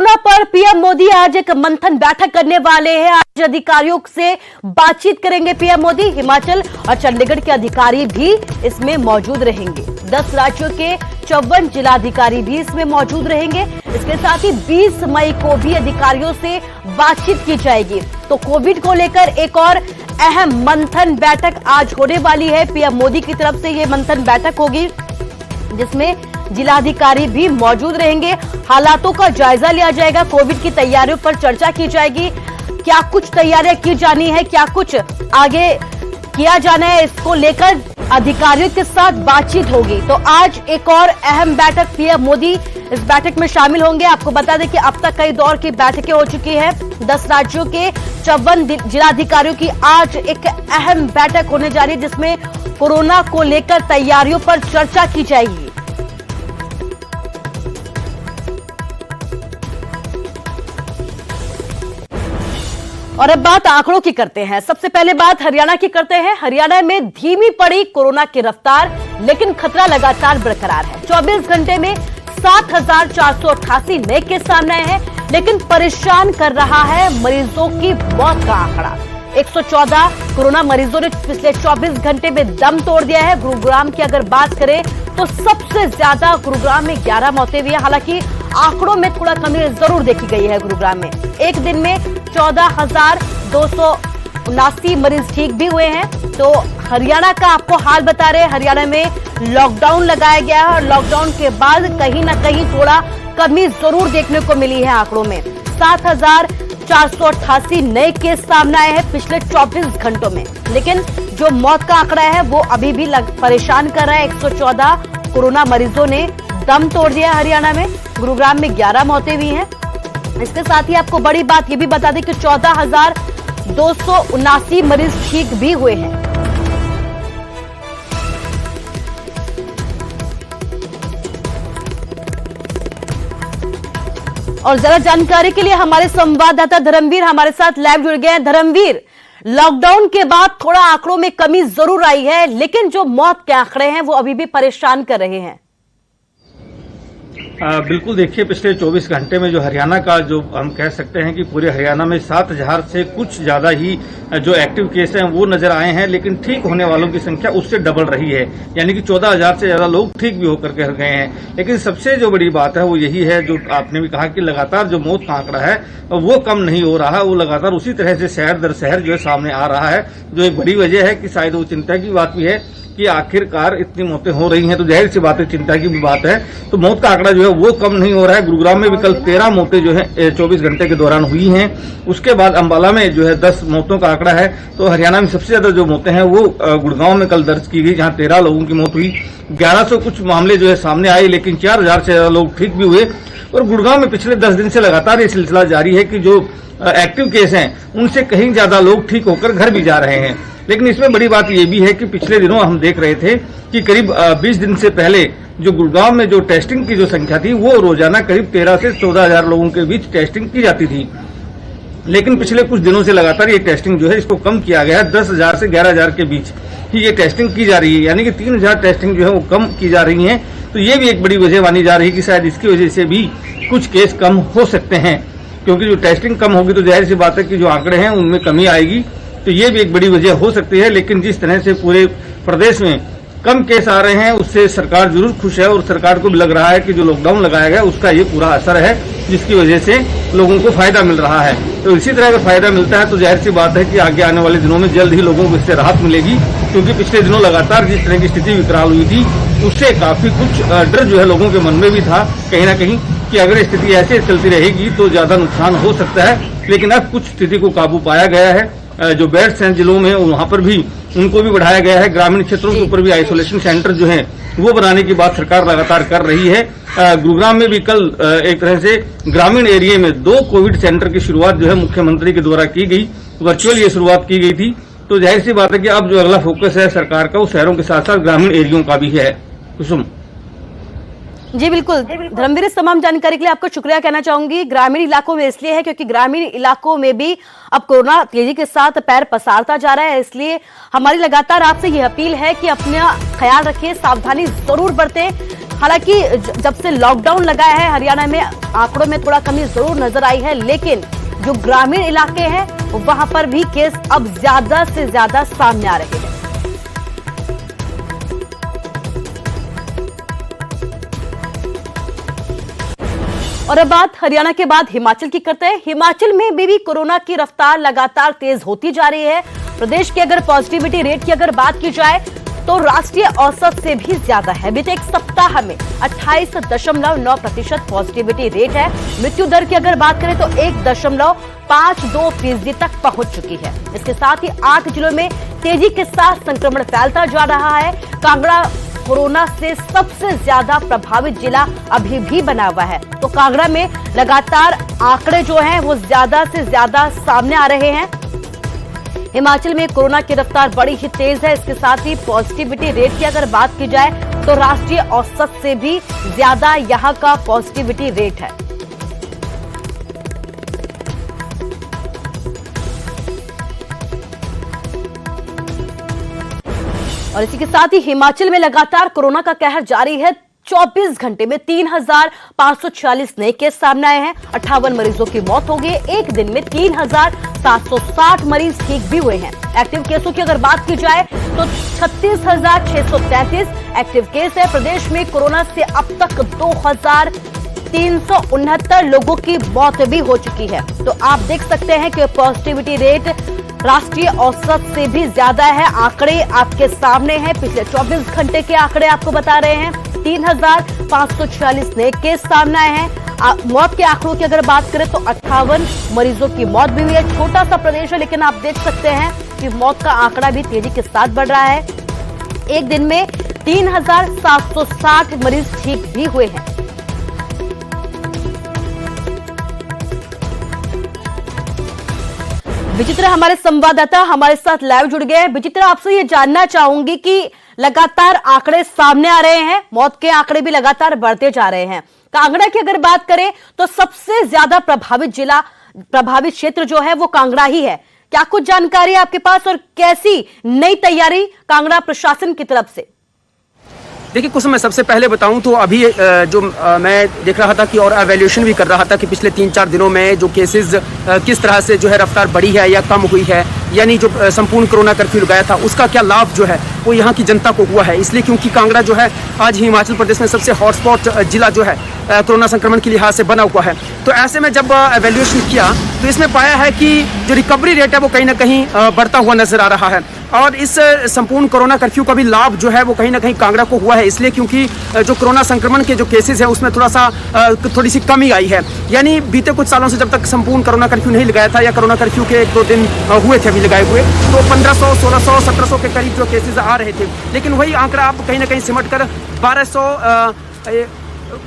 Corona पर PM Modi आज एक मंथन बैठक करने वाले हैं। आज अधिकारियों से बातचीत करेंगे पीएम मोदी। हिमाचल और चंडीगढ़ के अधिकारी भी इसमें मौजूद रहेंगे। 10 राज्यों के 54 जिलाधिकारी भी इसमें मौजूद रहेंगे। इसके साथ ही 20 मई को भी अधिकारियों से बातचीत की जाएगी। तो कोविड को लेकर एक और अहम मंथन बैठक आज होने वाली है। पीएम मोदी की तरफ से यह मंथन बैठक होगी जिसमें जिलाधिकारी भी मौजूद रहेंगे। हालातों का जायजा लिया जाएगा, कोविड की तैयारियों पर चर्चा की जाएगी। क्या कुछ तैयारियां की जानी है, क्या कुछ आगे किया जाना है, इसको लेकर अधिकारियों के साथ बातचीत होगी। तो आज एक और अहम बैठक, पीएम मोदी इस बैठक में शामिल होंगे। आपको बता दें कि अब तक कई दौर की बैठकें हो चुकी है। 10 राज्यों के 54 जिलाधिकारियों की आज एक अहम बैठक होने जा रही है जिसमें कोरोना को लेकर तैयारियों पर चर्चा की जाएगी। और अब बात आंकड़ों की करते हैं। सबसे पहले बात हरियाणा की करते हैं। हरियाणा में धीमी पड़ी कोरोना की रफ्तार, लेकिन खतरा लगातार बरकरार है। 24 घंटे में 7,488 नए केस सामने आए हैं, लेकिन परेशान कर रहा है मरीजों की मौत का आंकड़ा। 114 कोरोना मरीजों ने पिछले 24 घंटे में दम तोड़ दिया है। गुरुग्राम की अगर बात करें तो सबसे ज्यादा गुरुग्राम में 11 मौतें हुई है। हालांकि आंकड़ों में थोड़ा कमी जरूर देखी गई है। गुरुग्राम में एक दिन में 14,279 मरीज ठीक भी हुए हैं। तो हरियाणा का आपको हाल बता रहे हैं। हरियाणा में लॉकडाउन लगाया गया है और लॉकडाउन के बाद कहीं ना कहीं थोड़ा कमी जरूर देखने को मिली है आंकड़ों में। 7,488 नए केस सामने आए हैं पिछले 24 घंटों में, लेकिन जो मौत का आंकड़ा है वो अभी भी परेशान कर रहा है। 114 कोरोना मरीजों ने दम तोड़ दिया हरियाणा में। गुरुग्राम में 11 मौतें हुई हैं। इसके साथ ही आपको बड़ी बात ये भी बता दें कि 14,279 मरीज ठीक भी हुए हैं। और ज्यादा जानकारी के लिए हमारे संवाददाता धर्मवीर हमारे साथ लाइव जुड़ गए हैं। धर्मवीर, लॉकडाउन के बाद थोड़ा आंकड़ों में कमी जरूर आई है, लेकिन जो मौत के आंकड़े हैं वो अभी भी परेशान कर रहे हैं। बिल्कुल, देखिए पिछले 24 घंटे में जो हरियाणा का, जो हम कह सकते हैं कि पूरे हरियाणा में 7,000 से कुछ ज्यादा ही जो एक्टिव केस हैं वो नजर आए हैं, लेकिन ठीक होने वालों की संख्या उससे डबल रही है। यानी कि 14,000 से ज्यादा लोग ठीक भी होकर के गए हैं। लेकिन सबसे जो बड़ी बात है वो यही है, जो आपने भी कहा कि लगातार जो मौत का आंकड़ा है वो कम नहीं हो रहा, वो लगातार उसी तरह से शहर दर शहर जो है सामने आ रहा है। जो एक बड़ी वजह है कि शायद वो चिंता की बात भी है कि आखिरकार इतनी मौतें हो रही हैं, तो जाहिर सी बात है चिंता की भी बात है। तो मौत का आंकड़ा जो है वो कम नहीं हो रहा है। गुरुग्राम में भी कल 13 मौतें जो है 24 घंटे के दौरान हुई हैं। उसके बाद अंबाला में जो है 10 मौतों का आंकड़ा है। तो हरियाणा में सबसे ज्यादा जो मौतें हैं वो गुड़गांव में कल दर्ज की गई, जहां 13 लोगों की मौत हुई। 1100 कुछ मामले जो है सामने आए, लेकिन 4,000 से ज्यादा लोग ठीक भी हुए। और गुड़गांव में पिछले 10 दिन से लगातार ये सिलसिला जारी है कि जो एक्टिव केस हैं उनसे कहीं ज्यादा लोग ठीक होकर घर भी जा रहे हैं। लेकिन इसमें बड़ी बात यह भी है कि पिछले दिनों हम देख रहे थे कि करीब 20 दिन से पहले जो गुड़गांव में जो टेस्टिंग की जो संख्या थी वो रोजाना करीब 13 से 14,000 लोगों के बीच टेस्टिंग की जाती थी। लेकिन पिछले कुछ दिनों से लगातार ये टेस्टिंग जो है इसको कम किया गया है। 10,000 से 11,000 के बीच ही ये टेस्टिंग की जा रही है, यानी कि 3,000 टेस्टिंग जो है वो कम की जा रही है। तो ये भी एक बड़ी वजह मानी जा रही है कि शायद इसकी वजह से भी कुछ केस कम हो सकते हैं, क्योंकि जो टेस्टिंग कम होगी तो जाहिर सी बात है कि जो आंकड़े हैं उनमें कमी आएगी। तो ये भी एक बड़ी वजह हो सकती है। लेकिन जिस तरह से पूरे प्रदेश में कम केस आ रहे हैं उससे सरकार जरूर खुश है और सरकार को भी लग रहा है कि जो लॉकडाउन लगाया गया उसका ये पूरा असर है, जिसकी वजह से लोगों को फायदा मिल रहा है। तो इसी तरह अगर फायदा मिलता है तो जाहिर सी बात है कि आगे आने वाले दिनों में जल्द ही लोगों को इससे राहत मिलेगी, क्योंकि पिछले दिनों लगातार जिस तरह की स्थिति विकराल हुई थी उससे काफी कुछ डर जो है लोगों के मन में भी था कहीं ना कहीं कि अगर स्थिति ऐसे चलती रहेगी तो ज्यादा नुकसान हो सकता है। लेकिन अब कुछ स्थिति को काबू पाया गया है। जो बेड्स हैं जिलों में वहां पर भी उनको भी बढ़ाया गया है। ग्रामीण क्षेत्रों के ऊपर भी आइसोलेशन सेंटर जो है वो बनाने की बात सरकार लगातार कर रही है। गुरुग्राम में भी कल एक तरह से ग्रामीण एरिया में 2 कोविड सेंटर की शुरुआत जो है मुख्यमंत्री के द्वारा की गई, वर्चुअल ये शुरुआत की गई थी। तो जाहिर सी बात है कि अब जो अगला फोकस है सरकार का वो शहरों के साथ साथ ग्रामीण एरियो का भी है। कुसुम। जी बिल्कुल धर्मवीर, इस तमाम जानकारी के लिए आपको शुक्रिया कहना चाहूंगी। ग्रामीण इलाकों में इसलिए है क्योंकि ग्रामीण इलाकों में भी अब कोरोना तेजी के साथ पैर पसारता जा रहा है, इसलिए हमारी लगातार आपसे यह अपील है कि अपना ख्याल रखिए, सावधानी जरूर बरतें। हालांकि जब से लॉकडाउन लगा है हरियाणा में आंकड़ों में थोड़ा कमी जरूर नजर आई है, लेकिन जो ग्रामीण इलाके हैं वहां पर भी केस अब ज्यादा से ज्यादा सामने आ रहे हैं। और अब बात हरियाणा के बाद हिमाचल की करते हैं। हिमाचल में भी कोरोना की रफ्तार लगातार तेज होती जा रही है। प्रदेश की अगर पॉजिटिविटी रेट की अगर बात की जाए तो राष्ट्रीय औसत से भी ज्यादा है। बीते एक सप्ताह में 28.9% पॉजिटिविटी रेट है। मृत्यु दर की अगर बात करें तो 1.52% तक पहुंच चुकी है। इसके साथ ही 8 जिलों में तेजी के साथ संक्रमण फैलता जा रहा है। कांगड़ा कोरोना से सबसे ज्यादा प्रभावित जिला अभी भी बना हुआ है, तो कांगड़ा में लगातार आंकड़े जो हैं वो ज्यादा से ज्यादा सामने आ रहे हैं। हिमाचल में कोरोना की रफ्तार बड़ी ही तेज है। इसके साथ ही पॉजिटिविटी रेट की अगर बात की जाए तो राष्ट्रीय औसत से भी ज्यादा यहां का पॉजिटिविटी रेट है। और इसी के साथ ही हिमाचल में लगातार कोरोना का कहर जारी है। 24 घंटे में 3,546 नए केस सामने आए हैं। 58 मरीजों की मौत हो गई। एक दिन में 3,760 मरीज ठीक भी हुए हैं। एक्टिव केसों की अगर बात की जाए तो 36,633 एक्टिव केस है। प्रदेश में कोरोना से अब तक 2,369 लोगों की मौत भी हो चुकी है। तो आप देख सकते हैं कि पॉजिटिविटी रेट राष्ट्रीय औसत से भी ज्यादा है। आंकड़े आपके सामने हैं, पिछले 24 घंटे के आंकड़े आपको बता रहे हैं। 3,546 नए केस सामने आए हैं। मौत के आंकड़ों की अगर बात करें तो 58 मरीजों की मौत भी हुई है। छोटा सा प्रदेश है, लेकिन आप देख सकते हैं कि मौत का आंकड़ा भी तेजी के साथ बढ़ रहा है। एक दिन में 3,760 मरीज ठीक भी हुए हैं। विचित्रा हमारे संवाददाता हमारे साथ लाइव जुड़ गए हैं। विचित्रा, आपसे ये जानना चाहूंगी कि लगातार आंकड़े सामने आ रहे हैं, मौत के आंकड़े भी लगातार बढ़ते जा रहे हैं। कांगड़ा की अगर बात करें तो सबसे ज्यादा प्रभावित क्षेत्र जो है वो कांगड़ा ही है। क्या कुछ जानकारी है आपके पास और कैसी नई तैयारी कांगड़ा प्रशासन की तरफ से? देखिए, कुछ मैं सबसे पहले बताऊं तो अभी जो मैं देख रहा था कि और एवेल्यूशन भी कर रहा था कि पिछले 3-4 दिनों में जो केसेस किस तरह से जो है रफ्तार बढ़ी है या कम हुई है, यानी जो संपूर्ण कोरोना कर्फ्यू लगाया था उसका क्या लाभ जो है वो यहाँ की जनता को हुआ है। इसलिए क्योंकि कांगड़ा जो है आज हिमाचल प्रदेश में सबसे हॉटस्पॉट जिला जो है कोरोना संक्रमण के लिहाज से बना हुआ है। तो ऐसे में जब एवेल्यूशन किया तो इसमें पाया है कि जो रिकवरी रेट है वो कहीं ना कहीं बढ़ता हुआ नजर आ रहा है। और इस संपूर्ण कोरोना कर्फ्यू का भी लाभ जो है वो कहीं ना कहीं कांगड़ा को हुआ है। इसलिए क्योंकि जो कोरोना संक्रमण के जो केसेस हैं उसमें थोड़ी सी कमी आई है। यानी बीते कुछ सालों से जब तक संपूर्ण कोरोना कर्फ्यू नहीं लगाया था या कोरोना कर्फ्यू के 1-2 दिन हुए थे अभी लगाए हुए, तो 1500, 1600, 1700 के करीब जो केसेस आ रहे थे। लेकिन वही आंकड़ा आप कहीं ना कहीं सिमट कर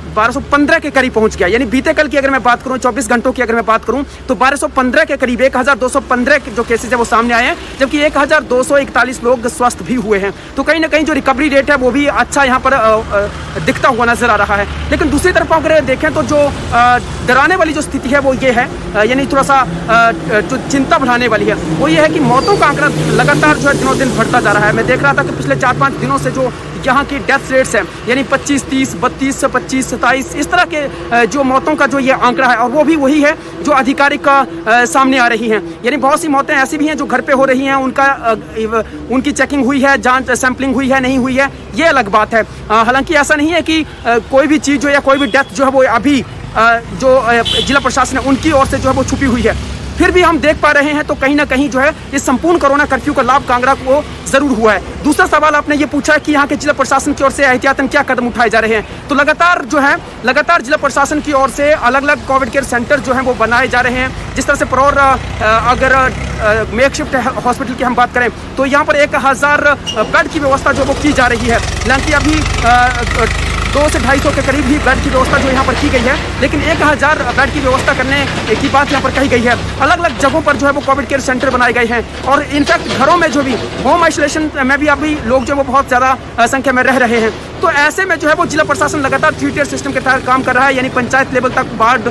1215 के करीब पहुंच गया। यानी बीते कल की अगर मैं बात करूं, 24 घंटों की अगर मैं बात करूं तो 1215 के करीब 1215 जो केसेस है वो सामने आए हैं, जबकि 1241 लोग स्वस्थ भी हुए हैं। तो कहीं ना कहीं जो रिकवरी रेट है वो भी अच्छा यहाँ पर दिखता हुआ नजर आ रहा है। लेकिन दूसरी तरफ अगर देखें तो जो डराने वाली जो स्थिति है वो ये है, यानी थोड़ा सा जो चिंता बढ़ाने वाली है वो ये है कि मौतों का आंकड़ा लगातार जो है दिनों दिन बढ़ता जा रहा है। मैं देख रहा था कि पिछले 4-5 दिनों से जो यहाँ की डेथ रेट्स हैं, यानी 25, 30, 32 से 25, 27 इस तरह के जो मौतों का जो ये आंकड़ा है, और वो भी वही है जो आधिकारिक सामने आ रही हैं। यानी बहुत सी मौतें ऐसी भी हैं जो घर पे हो रही हैं, उनकी चेकिंग हुई है, जांच सैंपलिंग हुई है, नहीं हुई है, ये अलग बात है। हालांकि ऐसा नहीं है कि कोई भी चीज़ जो या कोई भी डेथ जो है वो अभी जो जिला प्रशासन है उनकी ओर से जो है वो छुपी हुई है। फिर भी हम देख पा रहे हैं तो कहीं ना कहीं जो है इस संपूर्ण कोरोना कर्फ्यू का लाभ कांगड़ा को जरूर हुआ है। दूसरा सवाल आपने ये पूछा है कि यहाँ के जिला प्रशासन की ओर से एहतियातन क्या कदम उठाए जा रहे हैं। तो लगातार जिला प्रशासन की ओर से अलग अलग कोविड केयर सेंटर जो हैं वो बनाए जा रहे हैं। जिस तरह से परौर अगर मेकशिफ्ट हॉस्पिटल की हम बात करें तो यहाँ पर 1000 बेड की व्यवस्था जो वो की जा रही है। हालांकि अभी 200 से 250 के करीब ही बेड की व्यवस्था जो यहाँ पर की गई है, लेकिन 1000 बेड की व्यवस्था करने की बात यहाँ पर कही गई है। अलग अलग जगहों पर जो है वो कोविड केयर सेंटर बनाए गए हैं, और इनफैक्ट घरों में जो भी होम आइसोलेशन में भी अभी लोग जो वो बहुत ज़्यादा संख्या में रह रहे हैं। तो ऐसे में जो है वो जिला प्रशासन लगातार 3-tier सिस्टम के तहत काम कर रहा है, यानी पंचायत लेवल तक वार्ड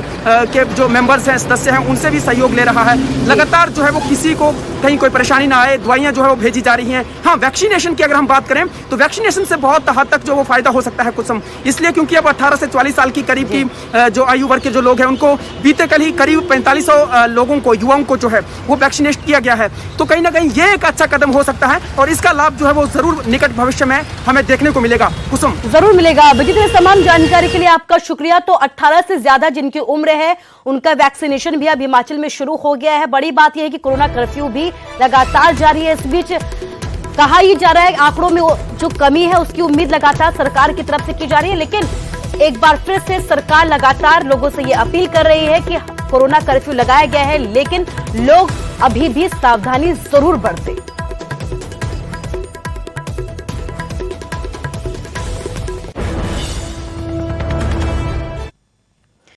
के जो मेंबर्स हैं, सदस्य हैं, उनसे भी सहयोग ले रहा है। लगातार जो है वो किसी को कहीं कोई परेशानी ना आए, दवाइयां जो है वो भेजी जा रही हैं। हाँ, वैक्सीनेशन की अगर हम बात करें तो वैक्सीनेशन से बहुत हद तक जो वो फायदा हो सकता है कुछ समय, इसलिए क्योंकि अब 18 से 44 साल की करीब की जो आयु वर्ग के जो लोग हैं उनको बीते कल ही करीब 4500 लोगों को, युवाओं को जो है वो वैक्सीनेट किया गया है। तो कहीं ना कहीं ये एक अच्छा कदम हो सकता है और इसका लाभ जो है वो जरूर निकट भविष्य में हमें देखने को मिलेगा। कुसुम, जरूर मिलेगा। अभिजीत, तमाम जानकारी के लिए आपका शुक्रिया। तो 18 से ज्यादा जिनकी उम्र है उनका वैक्सीनेशन भी अब हिमाचल में शुरू हो गया है। बड़ी बात यह है कि कोरोना कर्फ्यू भी लगातार जारी है। इस बीच कहा ही जा रहा है आंकड़ों में जो कमी है उसकी उम्मीद लगातार सरकार की तरफ से की जा रही है, लेकिन एक बार फिर से सरकार लगातार लोगों से ये अपील कर रही है कि कोरोना कर्फ्यू लगाया गया है, लेकिन लोग अभी भी सावधानी जरूर बरतें।